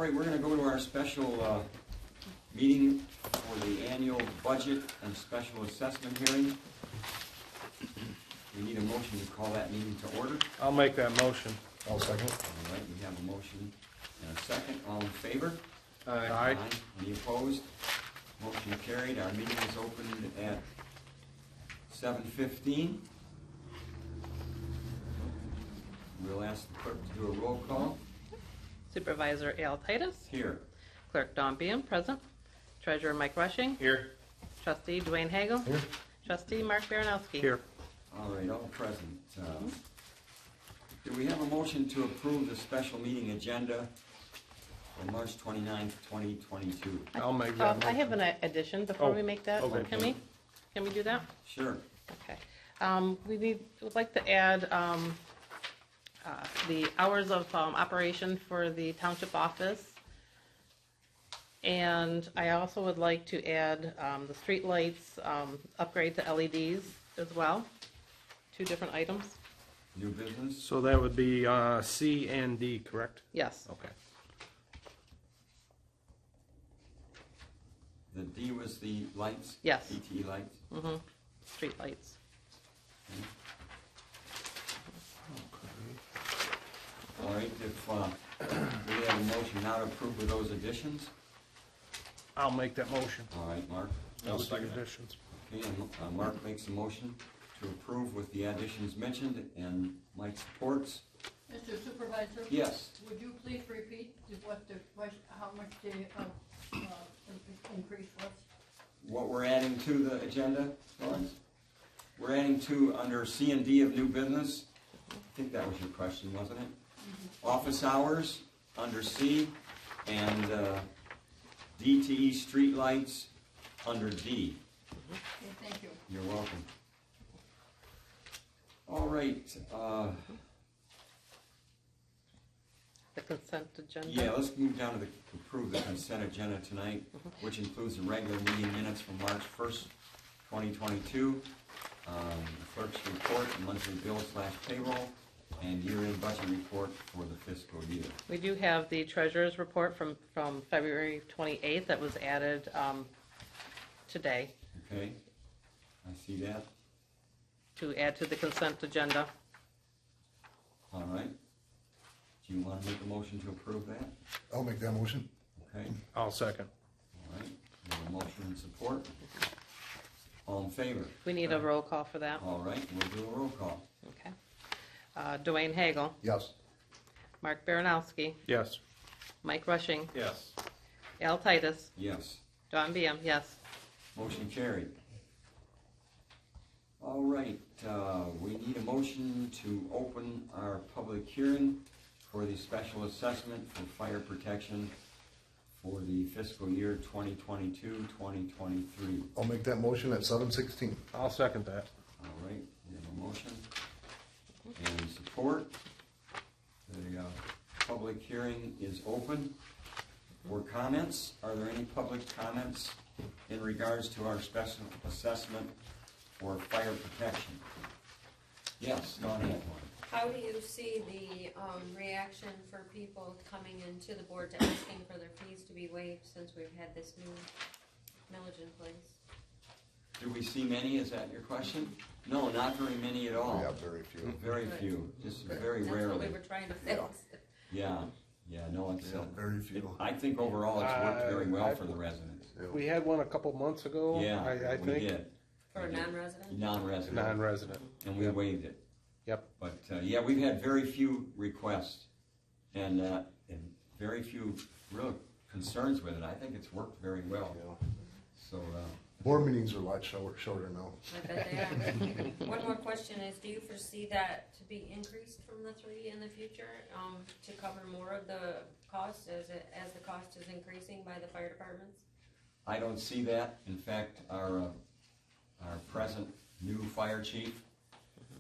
right, we're going to go to our special meeting for the annual budget and special assessment hearing. We need a motion to call that meeting to order. I'll make that motion. I'll second. All right, we have a motion and a second. All in favor? Aye. Any opposed? Motion carried. Our meeting is opened at 7:15. We'll ask the clerk to do a roll call. Supervisor Al Titus. Here. Clerk Dawn Beam, present. Treasurer Mike Rushing. Here. Trustee Dwayne Hagel. Here. Trustee Mark Baranowski. Here. All right, all present. Do we have a motion to approve the special meeting agenda for March 29th, 2022? I'll make that motion. I have an addition before we make that. okay. Can we do that? Sure. Okay. Would like to add the hours of operation for the township office. And I also would like to add the street lights upgrade to LEDs as well. 2 different items. New business? So that would be C and D, correct? Yes. Okay. The D was the lights? Yes. ET lights? Mm-hmm. Street lights. All right, if we have a motion now to approve with those additions? I'll make that motion. All right, Mark? With the additions. Okay, and Mark makes a motion to approve with the additions mentioned, and Mike supports. Mr. Supervisor? Yes. Would you please repeat what the question, how much the increase was? What we're adding to the agenda, Lawrence? We're adding to under C and D of new business. I think that was your question, wasn't it? Mm-hmm. Office hours under C, and DTE streetlights under D. Okay, thank you. You're welcome. All right. The consent agenda. Yeah, let's move down to the approve the consent agenda tonight, which includes the regular meeting minutes from March 1st, 2022, the clerk's report, monthly bill/payroll, and year-end budget report for the fiscal year. We do have the treasurer's report from February 28th that was added today Okay, I see that. to add to the consent agenda. All right. Do you want to make a motion to approve that? I'll make that motion. Okay, I'll second. all right. We have a motion and support. All in favor? We need a roll call for that. All right, we'll do a roll call. Okay. Dwayne Hagel. Yes. Mark Baranowski. Yes. Mike Rushing. Yes. Al Titus. Yes. Dawn Beam, yes. Motion carried. All right, we need a motion to open our public hearing for the special assessment for fire protection for the fiscal year 2022-2023. I'll make that motion at 7:16. I'll second that. All right, we have a motion and support. The public hearing is open for comments. Are there any public comments in regards to our special assessment for fire protection? Yes, Dawn had one. How do you see the reaction for people coming into the board to asking for their fees to be waived since we've had this new millage in place? Do we see many, is that your question? No, not very many at all. Yeah, very few. Very few, just very That's rarely. what we were trying to fix. Yeah, no, it's, Yeah, very few. I think overall it's worked very well for the residents. We had one a couple months ago. Yeah, I we think. did. For a non-resident? Non-resident. Non-resident. And we waived it. Yep. But, yeah, we've had very few requests and very few real concerns with it. I think it's worked very well. Yeah. So, Board meetings are a lot shorter now. I bet they are. One more question is, do you foresee that to be increased from the 3 in the future to cover more of the cost as the cost is increasing by the fire departments? I don't see that. In fact, our present new fire chief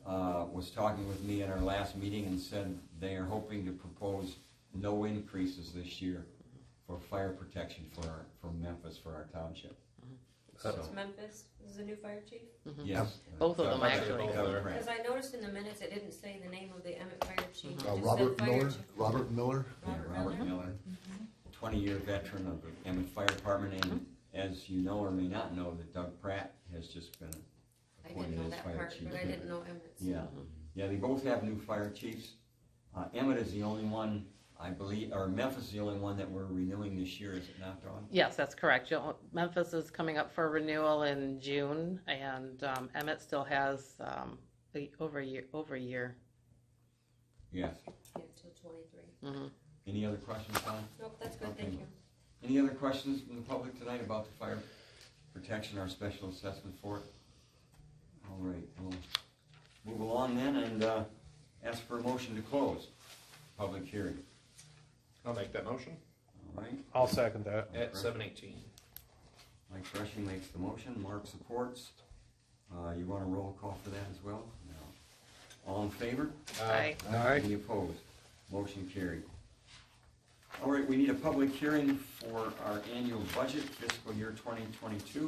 was talking with me at our last meeting and said they are hoping to propose no increases this year for fire protection for Memphis, for our township. So, It's Memphis is the new fire chief? yes. Both of them, actually. Because I noticed in the minutes it didn't say the name of the Emmett fire chief. It just Robert said fire Miller. chief. Robert Miller. Robert Miller. 20-year veteran of the Emmett Fire Department, and as you know or may not know, that Doug Pratt has just been I appointed didn't know as that fire part, chief. but I didn't know Emmett's. Yeah, yeah, they both have new fire chiefs. Emmett is the only one, I believe, or Memphis is the only one that we're renewing this year, is it not, Dawn? Yes, that's correct. Memphis is coming up for renewal in June, and Emmett still has over a year. Yes. Yeah, till 23. Any other questions, Dawn? Nope, that's good, Okay. thank you. Any other questions from the public tonight about the fire protection, our special assessment for it? All right, we'll move along then and ask for a motion to close public hearing. I'll make that motion All right, I'll second that. at 7:18. Mike Rushing makes the motion, Mark supports. You want a roll call for that as well? No. All in favor? Aye. Aye. Any opposed? Motion carried. All right, we need a public hearing for our annual budget fiscal year 2022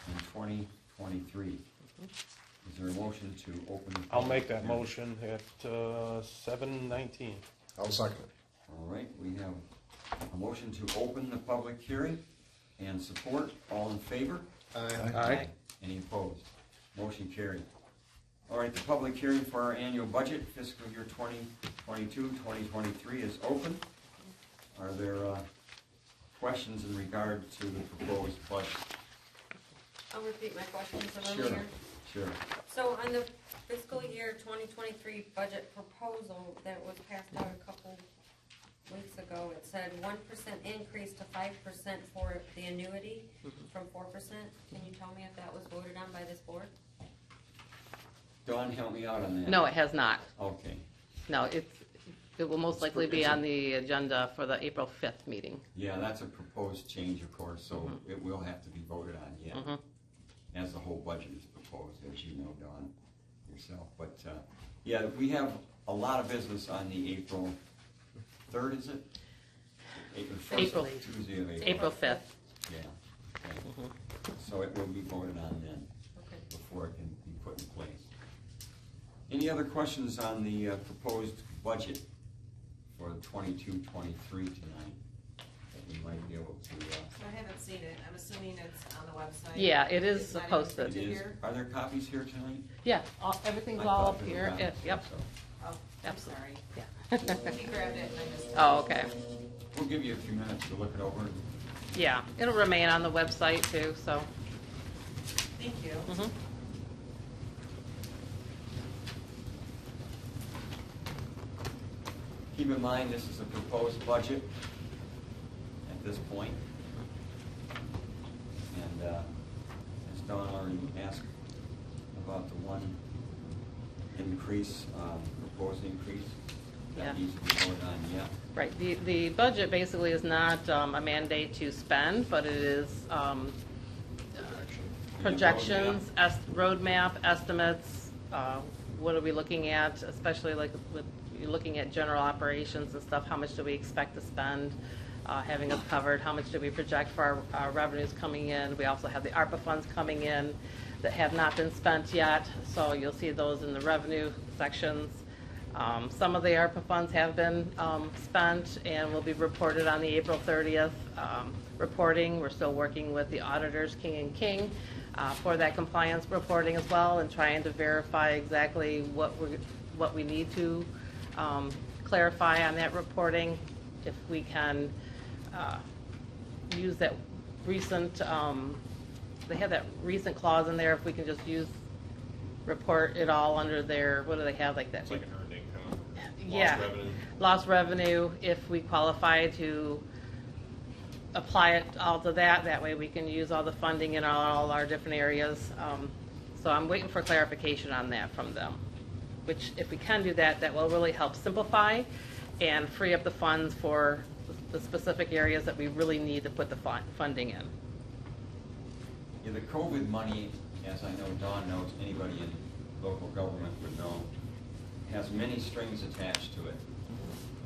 and 2023. Is there a motion to open? the I'll public make that hearing? motion at 7:19. I'll second it. All right, we have a motion to open the public hearing and support. All in favor? Aye. Any opposed? Motion carried. All right, the public hearing for our annual budget fiscal year 2022-2023 is open. Are there questions in regard to the proposed budget? I'll repeat my questions from Sure, earlier. sure. So on the fiscal year 2023 budget proposal that was passed out a couple weeks ago, it said 1% increase to 5% for the annuity from 4%. Can you tell me if that was voted on by this board? Dawn, help me out on that. No, it has not. Okay, No, it will most likely be on the agenda for the April 5th meeting. yeah, that's a proposed change, of course, so it will have to be voted on yet. As the whole budget is proposed, as you know, Dawn, yourself. But, yeah, we have a lot of business on the April 3rd, is it? April. Tuesday of April. April 5th. Yeah. Okay. So it will be voted on then, Okay. before it can be put in place. Any other questions on the proposed budget for 22-23 tonight that we might be able to? So I haven't seen it, I'm assuming it's on the website? Yeah, it is It's not even posted. printed It is. here? Are there copies here tonight? Yeah, everything's I all thought up there here. was not. Yep, So Oh, I'm Absolutely. sorry. yeah. He grabbed it and I missed it. Oh, okay. we'll give you a few minutes to look it over. Yeah, it'll remain on the website too, so. Thank you. mhm. Keep in mind, this is a proposed budget at this point. And as Dawn already asked about the one increase, proposed increase, Yeah. that needs to be voted on yet. Right, the budget basically is not a mandate to spend, but it is projections, roadmap, estimates, what are we looking at, especially like with, you're looking at general operations and stuff, how much do we expect to spend, having us covered, how much do we project for our revenues coming in. We also have the ARPA funds coming in that have not been spent yet, so you'll see those in the revenue sections. Some of the ARPA funds have been spent and will be reported on the April 30th reporting. We're still working with the auditors, King and King, for that compliance reporting as well, and trying to verify exactly what we need to clarify on that reporting. If we can use that recent, they have that recent clause in there, if we can just report it all under their, what do they have, like that? It's like an earned income. Yeah. Lost revenue. Lost revenue, if we qualify to apply it all to that way we can use all the funding in all our different areas. So I'm waiting for clarification on that from them, which if we can do that, that will really help simplify and free up the funds for the specific areas that we really need to put the funding in. Yeah, the COVID money, as I know Dawn knows, anybody in local government would know, has many strings attached to it.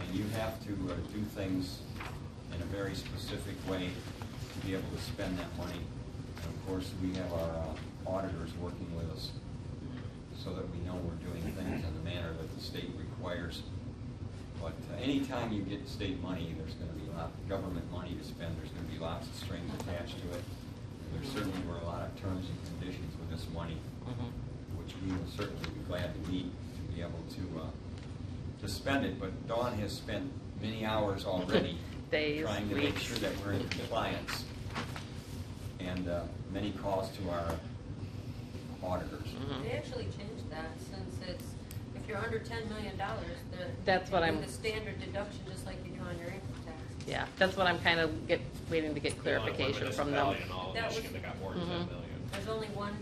And you have to do things in a very specific way to be able to spend that money. And of course, we have our auditors working with us so that we know we're doing things in the manner that the state requires. But anytime you get state money, there's gonna be a lot of government money to spend, there's gonna be lots of strings attached to it. There certainly were a lot of terms and conditions with this money, which we will certainly be glad to meet, to be able to spend it. But Dawn has spent many hours already Days, trying to make weeks. sure that we're in compliance. And many calls to our auditors. They actually changed that since it's, if you're under $10 million, That's what they do I'm- the standard deduction just like you do on your income tax. Yeah, that's what I'm kind of waiting to get clarification from them. In all of That was- Michigan that got more than 10 million. There's only one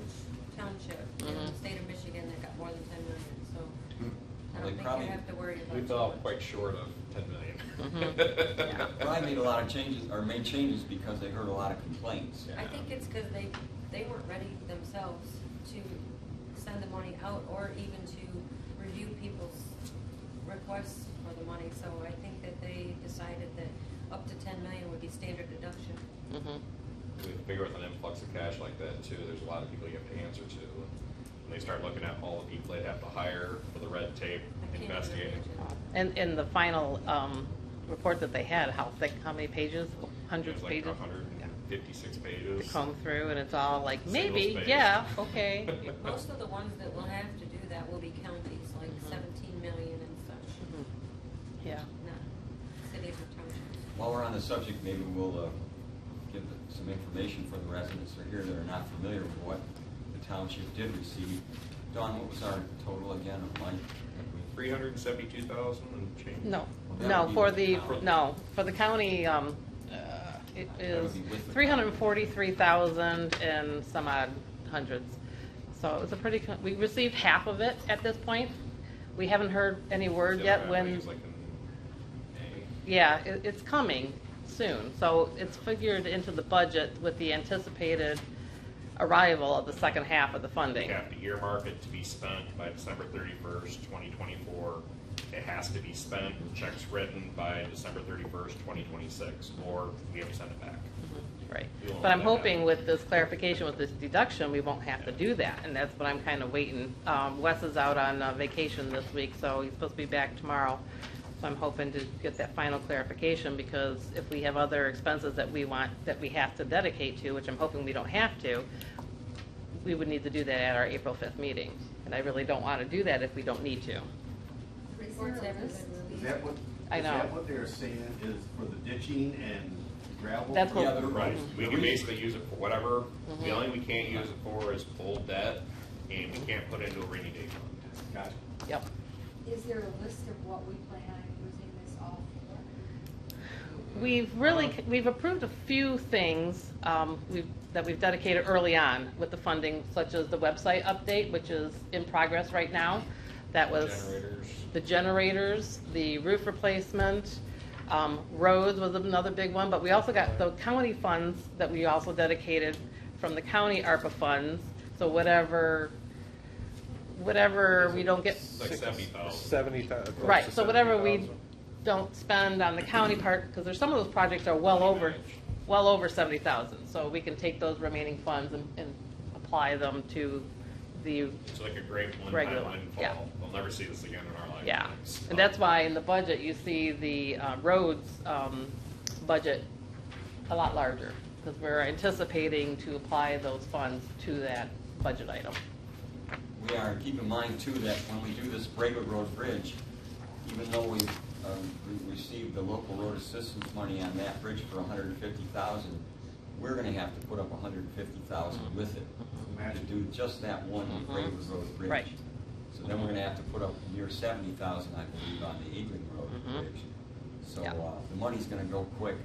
township in the state of Michigan that got more than 10 million, so I Well, don't they think probably- you have to worry about We too fell much. quite short of 10 million. Yeah. Well, I made a lot of changes, or made changes because they heard a lot of complaints. I think it's because they weren't ready themselves to send the money out or even to review people's requests for the money. So I think that they decided that up to 10 million would be standard deduction. We figure with an influx of cash like that too, there's a lot of people you have to answer to. When they start looking at all the people they'd have to hire for the red tape, I can't even investigating. imagine. And in the final report that they had, how thick, how many pages? It Hundreds was of like pages? 156 To pages. comb through, and it's all like, maybe, Single-spaced. yeah, okay. Most of the ones that will have to do that will be counties, like 17 million and such, Yeah. not cities or townships. While we're on the subject, maybe we'll give some information for the residents who are here that are not familiar with what the township did receive. Dawn, what was our total again of money? 372,000 and change. No, Well, that no, would be for with the, the county. no, for the county, it That is would be with the 343,000 and some odd hundreds. So it was a pretty, we received half of it at this point. We haven't heard any word yet I think when, it's like in May. yeah, it's coming soon. So it's figured into the budget with the anticipated arrival of the second half of the We funding. have to earmark it to be spent by December 31st, 2024. It has to be spent, checks written by December 31st, 2026, or we have to send it back. Right. We won't But I'm let that hoping happen. with this clarification, with this deduction, we won't have to do that, and that's what I'm kind of waiting. Wes is out on vacation this week, so he's supposed to be back tomorrow. So I'm hoping to get that final clarification, because if we have other expenses that we want, that we have to dedicate to, which I'm hoping we don't have to, we would need to do that at our April 5th meeting. And I really don't want to do that if we don't need to. Reports haven't been Is released. that what, I is know. that what they're saying is for the ditching and gravel? That's what- Yeah, Right, we the can reason- basically use it for whatever. The only we can't use it for is old debt, and we can't put it into a rainy day fund. Gotcha. Yep. Is there a list of what we plan on using this all for? We've approved a few things that we've dedicated early on with the funding, such as the website update, which is in progress right now. That was Generators. the generators, the roof replacement, roads was another big one, but we also got the county funds that we also dedicated from the county ARPA funds. So whatever we don't get, Like 70,000. 70,000. right, so whatever we don't spend on the county part, because there's some of those projects are well over 70,000. So we can take those remaining funds and apply them to the, It's like a great Regular one-time one, yeah. windfall. We'll never see this again in our lifetimes. yeah. And that's why in the budget, you see the roads budget a lot larger, because we're anticipating to apply those funds to that budget item. We are, keep in mind too, that when we do this Braidwood Road Bridge, even though we received the local road assistance money on that bridge for $150,000, we're gonna have to put up $150,000 with it to do just that one Braidwood Road Bridge. Right. So then we're gonna have to put up near $70,000, I believe, on the Ealing Road Bridge. So Yeah. the money's gonna go quick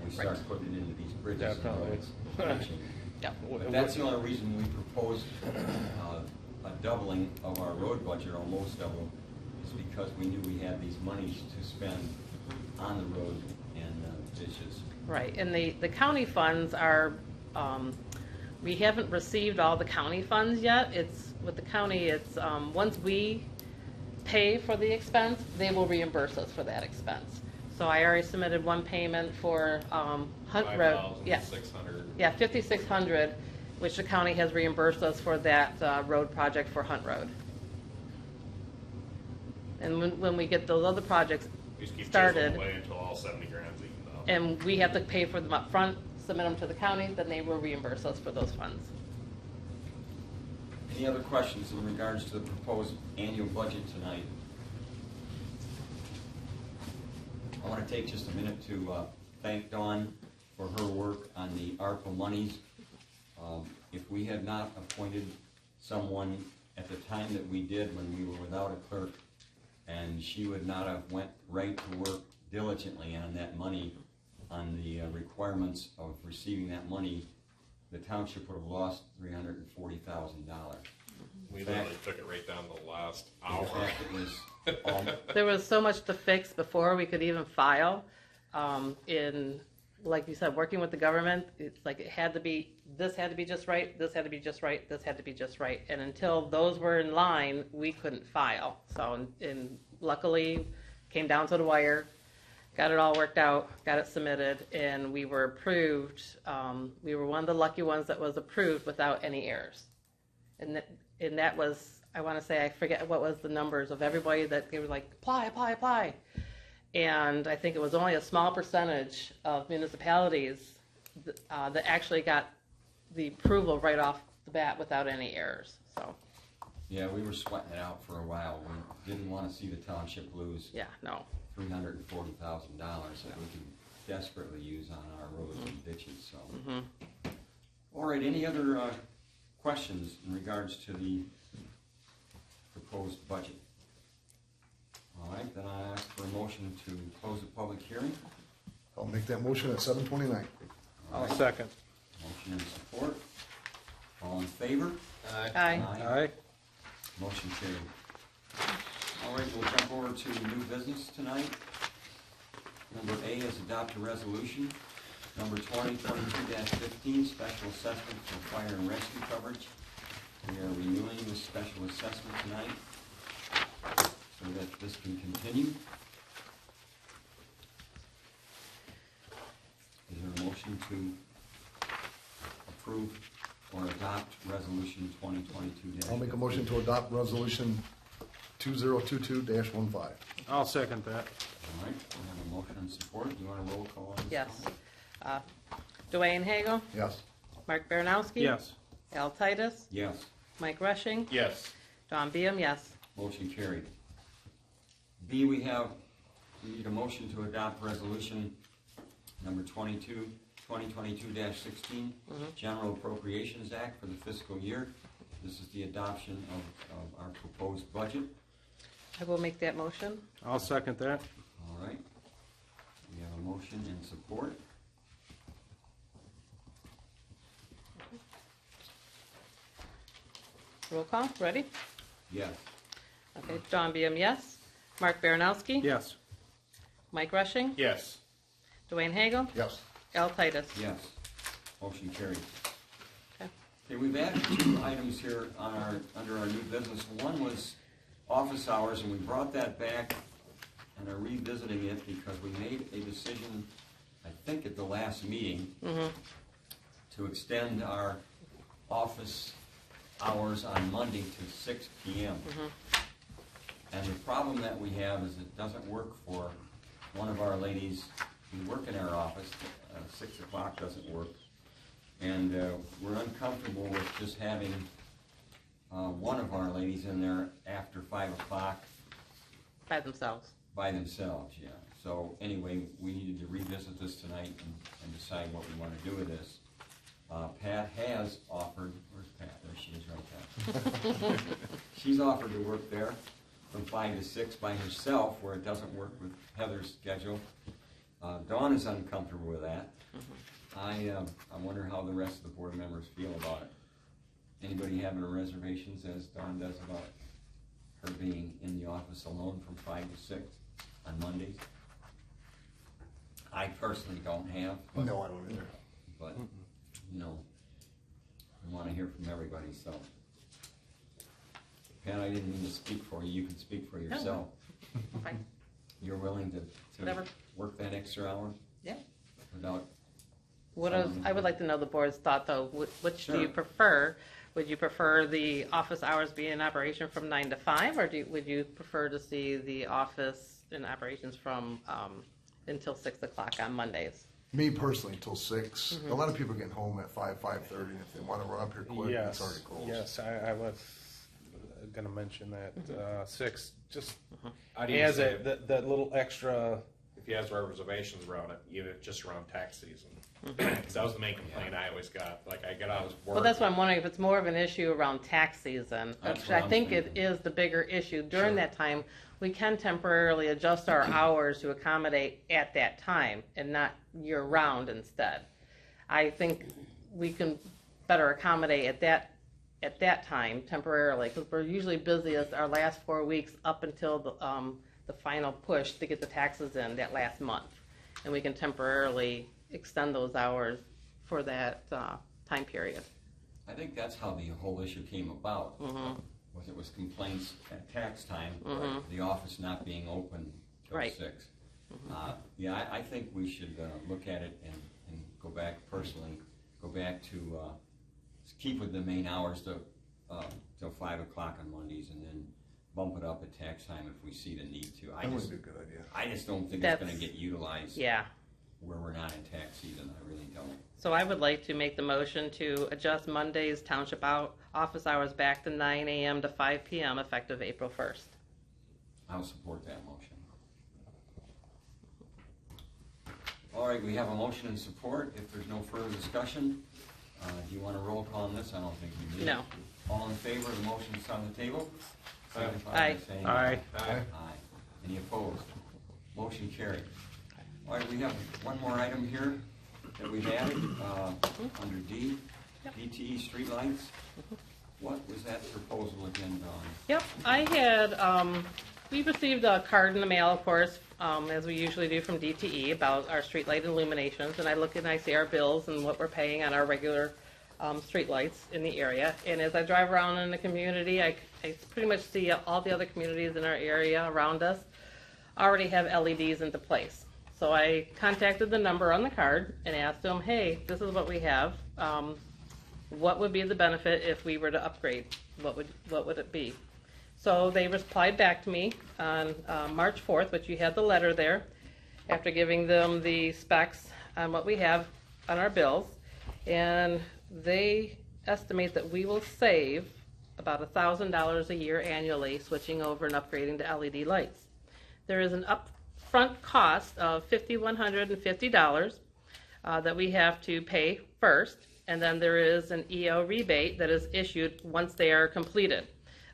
when we start Right. putting it into these bridges and Definitely. roads. Yep. But that's the only reason we proposed a doubling of our road budget, almost double, is because we knew we had these monies to spend on the road and ditches. Right, and the county funds are, we haven't received all the county funds yet. It's, with the county, it's, once we pay for the expense, they will reimburse us for that expense. So I already submitted one payment for Hunt Road. Yes. 5,600. Yeah, 5,600, which the county has reimbursed us for that road project for Hunt Road. And when we get those other projects Just keep started. chiseling away until all 70 grand's eaten up. And we have to pay for them up front, submit them to the county, then they will reimburse us for those funds. Any other questions in regards to the proposed annual budget tonight? I want to take just a minute to thank Dawn for her work on the ARPA monies. If we had not appointed someone at the time that we did when we were without a clerk, and she would not have went right to work diligently on that money, on the requirements of receiving that money, the township would have lost $340,000. We literally took it right down to the last In hour. fact, it was, There was so much to fix before we could even file. Like you said, working with the government, it's like it had to be, this had to be just right, this had to be just right, this had to be just right. And until those were in line, we couldn't file. So, and luckily, came down to the wire, got it all worked out, got it submitted, and we were approved. We were one of the lucky ones that was approved without any errors. And that was, I want to say, I forget what was the numbers of everybody that they were like, apply, apply, apply. And I think it was only a small percentage of municipalities that actually got the approval right off the bat without any errors. So, yeah, we were sweating it out for a while. We didn't want to see the township lose yeah, no. $340,000 that we could desperately use on our roads and ditches, so. All right, any other questions in regards to the proposed budget? All right, then I ask for a motion to close the public hearing. I'll make that motion at 7:29. I'll second. Motion and support. All in favor? Aye. Aye. Motion carried. All right, we'll jump over to new business tonight. Number A is adopt a resolution. Number 2022-15, special assessment for fire and rescue coverage. We are renewing this special assessment tonight so that this can continue. Is there a motion to approve or adopt resolution 2022-15? I'll make a motion to adopt resolution 2022-15. I'll second that. All right, we have a motion and support. Do you want a roll call on this? Yes. Dawn? Dwayne Hagel, Yes. Mark Baranowski. Yes. Al Titus, Yes. Mike Rushing, Yes. Don Beam, yes. Motion carried. B, we need a motion to adopt resolution number 2022-16, General Appropriations Act for the fiscal year. This is the adoption of our proposed budget. I will make that motion. I'll second that. All right. We have a motion and support. Roll call, ready? Yes. Okay, Don Beam, yes. Mark Baranowski. Yes. Mike Rushing, Yes. Dwayne Hagel, Yes. Al Titus. Yes. Motion carried. Okay. Okay, we've added two items here on under our new business. One was office hours, and we brought that back and are revisiting it because we made a decision, I think at the last meeting, to extend our office hours on Monday to 6 p.m. And the problem that we have is it doesn't work for one of our ladies who work in our office. 6 o'clock doesn't work. And we're uncomfortable with just having one of our ladies in there after 5 o'clock By themselves. by themselves, yeah. So anyway, we needed to revisit this tonight and decide what we want to do with this. Pat has offered, where's Pat? There she is, right there. She's offered to work there from 5 to 6 by herself, where it doesn't work with Heather's schedule. Dawn is uncomfortable with that. I wonder how the rest of the board members feel about it. Anybody having a reservations, as Dawn does, about her being in the office alone from 5 to 6 on Mondays? I personally don't have, No, I don't either. but, you know, we want to hear from everybody, so. Pat, I didn't mean to speak for you. You can speak for yourself. Fine. You're willing to Whatever. work that extra hour Yeah. without, I would like to know the board's thought, though. Which do you Sure. prefer? Would you prefer the office hours be in operation from 9 to 5, or would you prefer to see the office in operations from, until 6 o'clock on Mondays. Me personally, until 6. A lot of people are getting home at 5:30, and if they want to run up here quick, it's already closed. Yes, I was gonna mention that, 6, just I'd even as say that little extra, if he has reservations around it, even just around tax season. Because that was the main complaint I always got. Like, I get out of work. Well, that's why I'm wondering if it's more of an issue around tax season, That's which what I I'm think it thinking. is the bigger issue. During that time, we can temporarily adjust our hours to accommodate at that time and not year-round instead. I think we can better accommodate at that time temporarily, because we're usually busiest our last 4 weeks up until the final push to get the taxes in that last month. And we can temporarily extend those hours for that time period. I think that's how the whole issue came about. Was it was complaints at tax time, the office not being open till Right. 6. Yeah, I think we should look at it and go back personally, go back to keep with the main hours till 5 o'clock on Mondays, and then bump it up at tax time if we see the need to. That would be a good idea. I just don't think it's going That's- to get utilized Yeah. where we're not in tax season. I really don't. So I would like to make the motion to adjust Monday's township office hours back to 9 a.m. to 5 p.m. effective April 1st. I'll support that motion. All right, we have a motion and support. If there's no further discussion, do you want a roll call on this? I don't think we do. No. All in favor of the motion that's on the table? Signify by Aye. saying Aye. Aye. Any opposed? Motion carried. All right, we have one more item here that we've added, under D, DTE streetlights. What was that proposal again, Dawn? Yep, I had, we received a card in the mail, of course, as we usually do from DTE about our streetlight illuminations, and I look and I see our bills and what we're paying on our regular streetlights in the area. And as I drive around in the community, I pretty much see all the other communities in our area around us already have LEDs into place. So I contacted the number on the card and asked them, hey, this is what we have. What would be the benefit if we were to upgrade? What would it be? So they replied back to me on March 4th, which you had the letter there, after giving them the specs on what we have on our bills. And they estimate that we will save about $1,000 a year annually switching over and upgrading to LED lights. There is an upfront cost of $5,150 that we have to pay first, and then there is an EO rebate that is issued once they are completed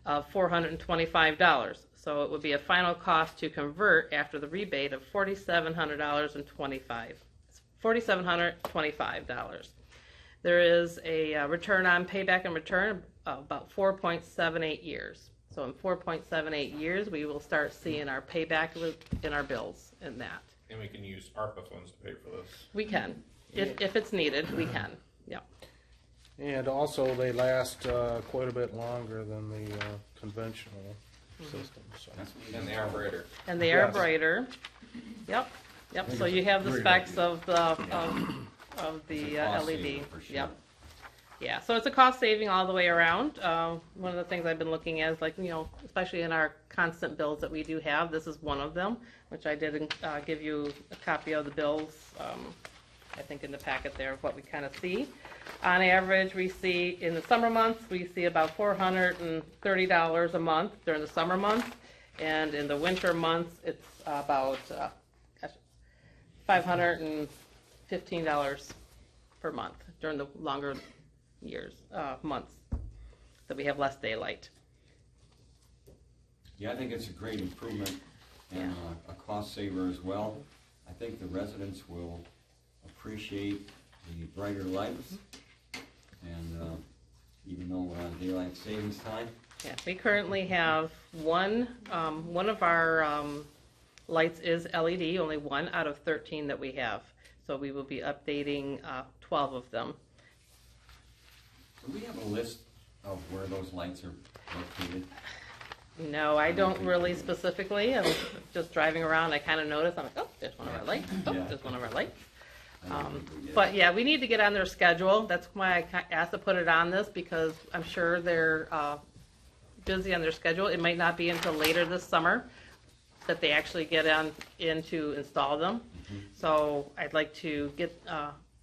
of $425. So it would be a final cost to convert after the rebate of $4,725. There is a return on payback and return of about 4.78 years. So in 4.78 years, we will start seeing our payback in our bills in that. And we can use ARPA funds to pay for this. We can. If it's needed, we can. Yep. and also they last quite a bit longer than the conventional system, so. That's what we And did. they are brighter. And they are Yes. brighter. Yep, yep, so you have the Great specs idea. of the It's a cost LED. saver for sure. Yep. Yeah, so it's a cost saving all the way around. One of the things I've been looking at is like, especially in our constant bills that we do have, this is one of them, which I did give you a copy of the bills, I think in the packet there of what we kind of see. On average, we see in the summer months, we see about $430 a month during the summer months. And in the winter months, it's about $515 per month during the longer months that we have less daylight. Yeah, I think it's a great improvement and a cost saver as well. I think the residents will appreciate the brighter lights. And even though we're on daylight savings time, Yeah, we currently have one of our lights is LED, only one out of 13 that we have. So we will be updating 12 of them. do we have a list of where those lights are located? No, I don't really specifically. I was just driving around. I kind of noticed. I'm like, oh, there's one of our lights. Oh, Yeah. there's one of our lights. I don't think we did. But yeah, we need to get on their schedule. That's why I asked to put it on this, because I'm sure they're busy on their schedule. It might not be until later this summer that they actually get in to install them. So I'd like to get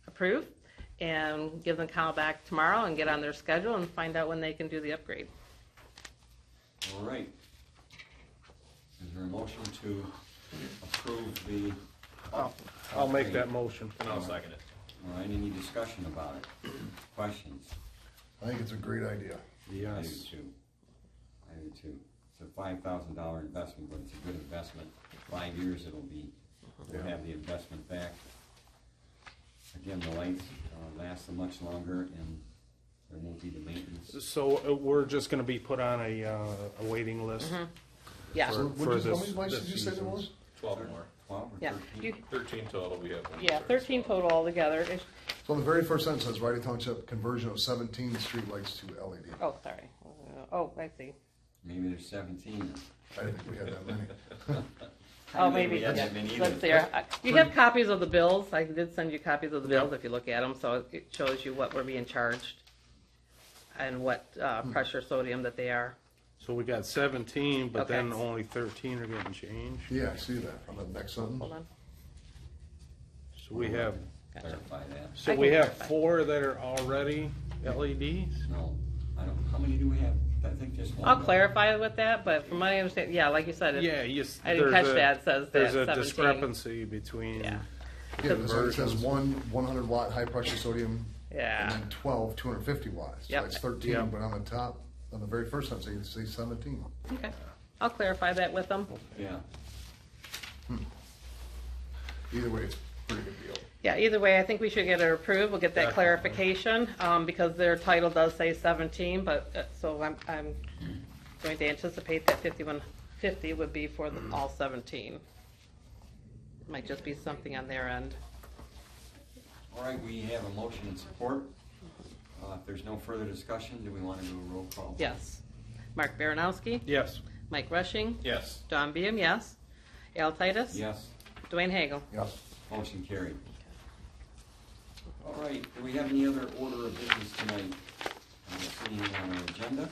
approved and give them a call back tomorrow and get on their schedule and find out when they can do the upgrade. All right. Is there a motion to approve the? I'll make that motion. And I'll second it. All right, any discussion about it? Questions? I think it's a great idea. I do Yes. too. I do too. It's a $5,000 investment, but it's a good investment. 5 years it'll be, we'll have the investment back. Again, the lights last much longer and there won't be the maintenance. So we're just gonna be put on a waiting list? Yeah, So For how many this- lights did this you say there season. was? 12 more. 12 or yeah, 13? 13 total we have. yeah, 13 total altogether. So the very first sentence says Riley Township conversion of 17 streetlights to LED. Oh, sorry. Oh, I see. Maybe there's 17. I didn't think we had that many. Oh, I didn't think maybe, we had yeah, that many either. that's there. You have copies of the bills. I did send you copies of the bills if you look at them, so it shows you what we're being charged and what pressure sodium that they are. So we got 17, but then Okay. only 13 are getting changed. Yeah, I see that on the next sentence. Hold on. So we have, Gotcha. Clarify that. so I we can have clarify. 4 that are already LEDs? No, I don't, how many do we have? I think just one. I'll clarify with that, but from my understanding, yeah, like you said, Yeah, yes. I didn't there's catch a- that. It says There's that a 17. discrepancy between. Yeah. Yeah, this one says one 100 watt high pressure sodium. Yeah. And then 12 250 watts. So Yep. that's 13, Yep. but on the top, on the very first sentence, they say 17. Okay. I'll clarify that with them. Yeah. Either way, it's a pretty good deal. Yeah, either way, I think we should get it approved. We'll get that Definitely. clarification, because their title does say 17, but, so I'm going to anticipate that 5150 would be for all 17. Might just be something on their end. All right, we have a motion and support. If there's no further discussion, do we want to do a roll call? Yes. Mark Baranowski, Yes. Mike Rushing, Yes. John Beam, yes. Al Titus. Yes, Dwayne Hagel. Yes. motion carried. All right, do we have any other order of business tonight? I'm not seeing any on our agenda.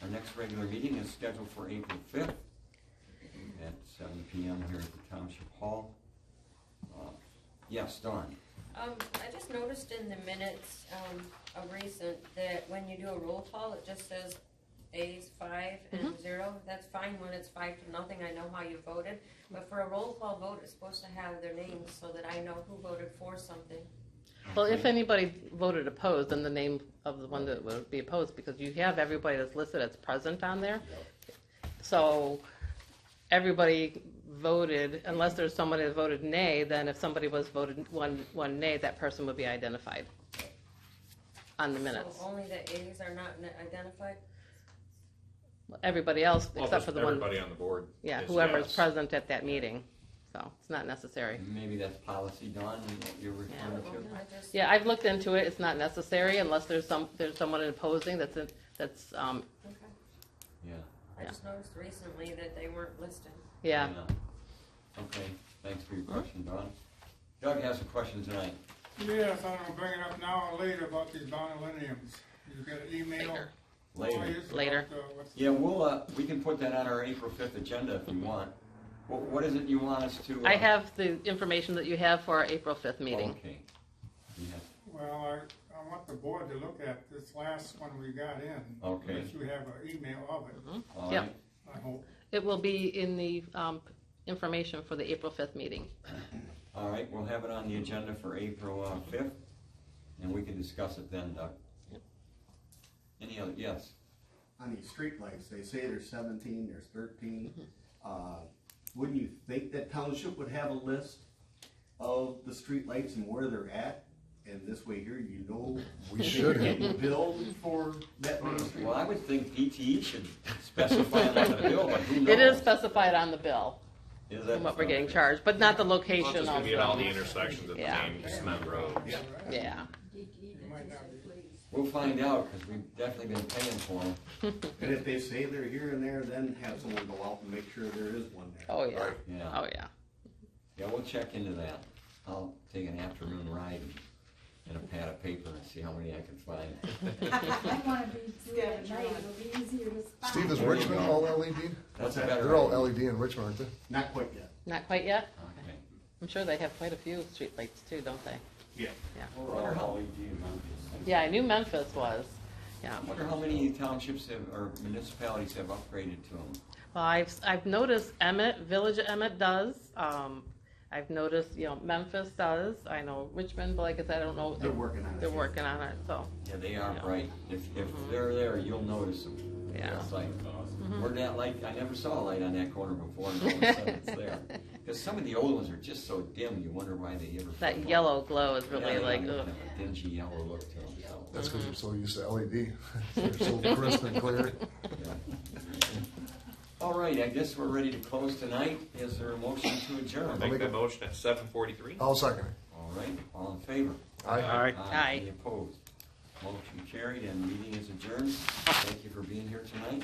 Our next regular meeting is scheduled for April 5th at 7 PM here at the Township Hall. Yes, Dawn? I just noticed in the minutes, of recent, that when you do a roll call, it just says A's 5 and 0. That's fine when it's 5-0, I know how you voted, but for a roll call vote, it's supposed to have their names so that I know who voted for something. Well, if anybody voted opposed, then the name of the one that would be opposed, because you have everybody that's listed as present on there. So everybody voted, unless there's somebody that voted nay, then if somebody was voted one nay, that person would be identified on the minutes. So only the A's are not identified? Everybody else, Well, except just for the one, everybody on the board. yeah, is whoever is yes. present at that meeting. So it's not necessary. Maybe that's policy, Dawn, what you're referring to? I just, Yeah, I've looked into it. It's not necessary unless there's someone opposing that's okay. Yeah. I just noticed recently that they weren't listed. yeah. Okay, thanks for your question, Dawn. Doug has a question tonight. Yes, I'm gonna bring it up now or later about these boniliniums. You got an email? Later. Lawyers Later. about, what's- Yeah, we can put that on our April 5th agenda if you want. What is it you want us to? I have the information that you have for our April 5th meeting. Okay. Yeah. Well, I want the board to look at this last one we got in. Okay. Unless you have an email of it, All Yep. right. I hope. It will be in the information for the April 5th meeting. All right, we'll have it on the agenda for April 5th, and we can discuss it then, Doug. Any other, yes? On these streetlights, they say there's 17, there's 13. Wouldn't you think that township would have a list of the streetlights and where they're at? And this way here, you know. We should have. Getting billed for that many streetlights. Well, I would think PTE should specify it on the bill, but who knows? It is specified on the bill, Is that what we're getting okay? charged, but not the Well, location it's just of gonna be at all the them. intersections at the Yeah. main cement road. Yeah. You might not be. We'll find out, because we've definitely been paying for them. And if they say they're here and there, then have someone go out and make sure there is one there. Oh, yeah. Yeah. Oh, yeah. Yeah, we'll check into that. I'll take an afternoon ride and and a pad of paper and see how many I can find. I wanna be through it at night, it'll be easier to spot. Steve, is There you Richmond go. all LED? That's a better They're all idea. LED in Richmond, aren't they? Not quite yet. Not quite yet? Okay. I'm sure they have quite a few streetlights too, don't they? Yeah. Yeah. Wonder how- Yeah, I knew Memphis was. Yeah. I wonder how many townships have, or municipalities have upgraded to them. Well, I've noticed Village of Emmett does. I've noticed, Memphis does. I know Richmond, but like I said, I don't know. They're working on it. They're working on it, so. Yeah, they are Yeah. bright. If they're there, you'll notice them. Yeah. It's like, where'd that light, I never saw a light on that corner before, and all of a sudden it's there. Because some of the old ones are just so dim, you wonder why they ever. That flip on. yellow glow is Yeah, really they like, have ugh. a dingy yellow look to them, so. That's because you're so used to LED. They're so crisp and clear. Yeah. All right, I guess we're ready to close tonight. Is there a motion to adjourn? Make that motion at 7:43. I'll second it. All right, all in favor? Aye. Aye. Any opposed? Motion carried and meeting is adjourned. Thank you for being here tonight.